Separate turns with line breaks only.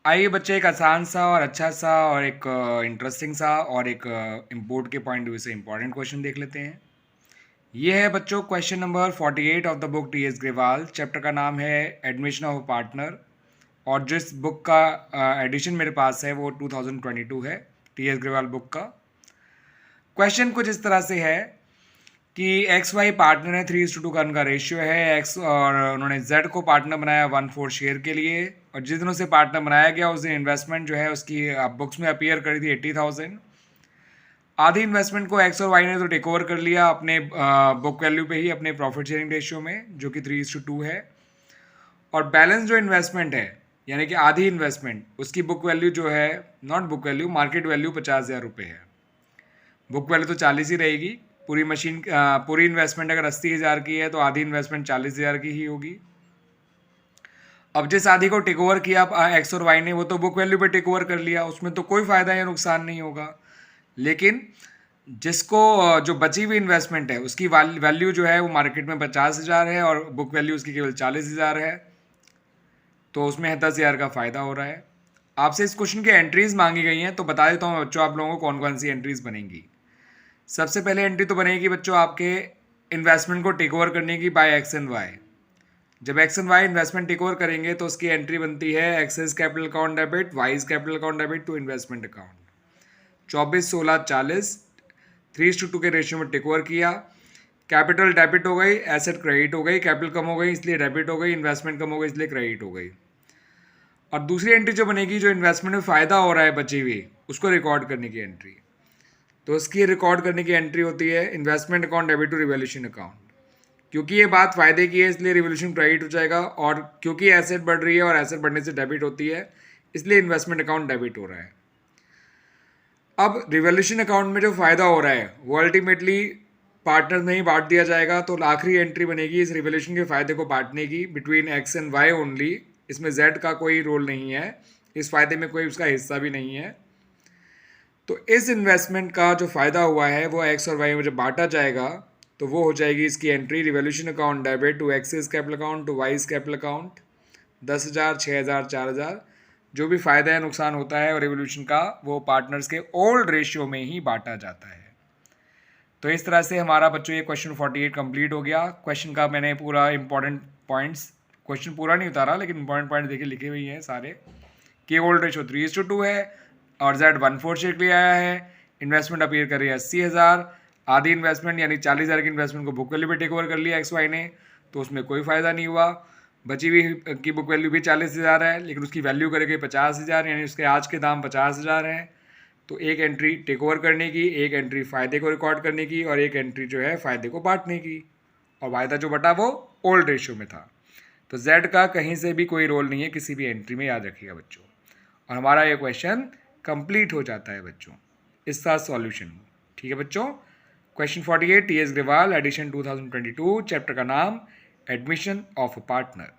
आइए बच्चे, एक आसान सा और अच्छा सा और एक इंटरेस्टिंग सा और एक इम्पोर्ट के पॉइंट व्यू से इम्पोर्टेंट क्वेश्चन देख लेते हैं। ये है बच्चों question number 48 of the book T S Grewal. Chapter का नाम है एडमिशन ऑफ पार्टनर, और जिस बुक का एडिशन मेरे पास है वो 2022 है, टी एस ग्रेवाल बुक का। क्वेश्चन कुछ इस तरह से है कि एक्स वाई पार्टनर है, 3:2 का उनका रेशियो है एक्स, और उन्होंने जेड को पार्टनर बनाया 1/4 शेयर के लिए, और जिस दिन उसे पार्टनर बनाया गया उस दिन इन्वेस्टमेंट जो है उसकी बुक्स में अपीयर करी थी 80,000। आधी इन्वेस्टमेंट को एक्स और वाई ने तो टेक ओवर कर लिया अपने बुक वैल्यू पे ही, अपने प्रॉफिट शेयरिंग रेशियो में, जो कि 3:2 है। और बैलेंस जो इन्वेस्टमेंट है, यानी कि आधी इन्वेस्टमेंट, उसकी बुक वैल्यू जो है, not book value, market value 50,000 रुपये है। बुक वैल्यू तो 40 ही रहेगी। पूरी मशीन पूरी इन्वेस्टमेंट अगर 80,000 की है तो आधी इन्वेस्टमेंट 40,000 की ही होगी। अब जिस आधी को टेक ओवर किया एक्स और वाई ने, वो तो बुक वैल्यू पे टेक ओवर कर लिया, उसमें तो कोई फ़ायदा या नुकसान नहीं होगा। लेकिन जिसको जो बची हुई इन्वेस्टमेंट है उसकी वैल्यू जो है वो मार्केट में 50,000 है और बुक वैल्यू उसकी केवल 40,000 है, तो उसमें 10,000 का फ़ायदा हो रहा है। आपसे इस क्वेश्चन की एंट्रीज मांगी गई हैं, तो बता देता हूँ बच्चों आप लोगों को कौन कौन सी एंट्रीज बनेंगी। सबसे पहले एंट्री तो बनेगी बच्चों आपके इन्वेस्टमेंट को टेक ओवर करने की बाय एक्स एंड वाई। जब X and Y investment take over करेंगे तो उसकी एंट्री बनती है X's capital account debit, Y's capital account debit to investment account. 24, 16, 40, 3:2 के रेशियो में टेक ओवर किया। कैपिटल डेबिट हो गई, एसेट क्रेडिट हो गई, कैपिटल कम हो गई इसलिए डेबिट हो गई, इन्वेस्टमेंट कम हो गई इसलिए क्रेडिट हो गई। और दूसरी एंट्री जो बनेगी, जो इन्वेस्टमेंट में फ़ायदा हो रहा है बची हुई, उसको रिकॉर्ड करने की एंट्री। तो उसकी रिकॉर्ड करने की एंट्री होती है investment account debit to revolution account. क्योंकि ये बात फ़ायदे की है इसलिए रिवोल्यूशन क्रेडिट हो जाएगा, और क्योंकि एसेट बढ़ रही है और एसेट बढ़ने से डेबिट होती है इसलिए इन्वेस्टमेंट अकाउंट डेबिट हो रहा है। अब रिवोल्यूशन अकाउंट में जो फ़ायदा हो रहा है वो अल्टीमेटली पार्टनर में ही बांट दिया जाएगा, तो आखिरी एंट्री बनेगी इस रिवोल्यूशन के फ़ायदे को बांटने की between X and Y only. इसमें जेड का कोई रोल नहीं है, इस फ़ायदे में कोई उसका हिस्सा भी नहीं है। तो इस इन्वेस्टमेंट का जो फ़ायदा हुआ है वो एक्स और वाई में जब बांटा जाएगा तो वो हो जाएगी इसकी entry revolution account debit to X's capital account to Y's capital account. 10,000, 6,000, 4,000 जो भी फ़ायदा या नुकसान होता है और रिवोल्यूशन का, वो पार्टनर्स के ओल्ड रेशियो में ही बांटा जाता है। तो इस तरह से हमारा बच्चों ये क्वेश्चन 48 कंप्लीट हो गया। क्वेश्चन का मैंने पूरा इंपॉर्टेंट पॉइंट्स, क्वेश्चन पूरा नहीं उतारा लेकिन इंपॉर्टेंट पॉइंट देखिए लिखे हुए हैं सारे, कि ओल्ड रेशो 3:2 है और जेड 1/4 शेयर के लिए आया है। इन्वेस्टमेंट अपीयर कर रही है 80,000। आधी इन्वेस्टमेंट यानी 40,000 की इन्वेस्टमेंट को बुक वैल्यू पे टेक ओवर कर लिया एक्स वाई ने, तो उसमें कोई फ़ायदा नहीं हुआ। बची हुई की बुक वैल्यू भी 40,000 है लेकिन उसकी वैल्यू करेगी 50,000, यानी उसके आज के दाम 50,000 हैं। तो एक एंट्री टेक ओवर करने की, एक एंट्री फ़ायदे को रिकॉर्ड करने की, और एक एंट्री जो है फ़ायदे को बांटने की। और वायदा जो बटा वो ओल्ड रेशियो में था। तो जेड का कहीं से भी कोई रोल नहीं है किसी भी एंट्री में, याद रखिएगा बच्चों। और हमारा ये क्वेश्चन कंप्लीट हो जाता है बच्चों इसका सॉल्यूशन। ठीक है बच्चों, question 48 T S Grewal edition 2022, chapter का नाम एडमिशन ऑफ अ पार्टनर।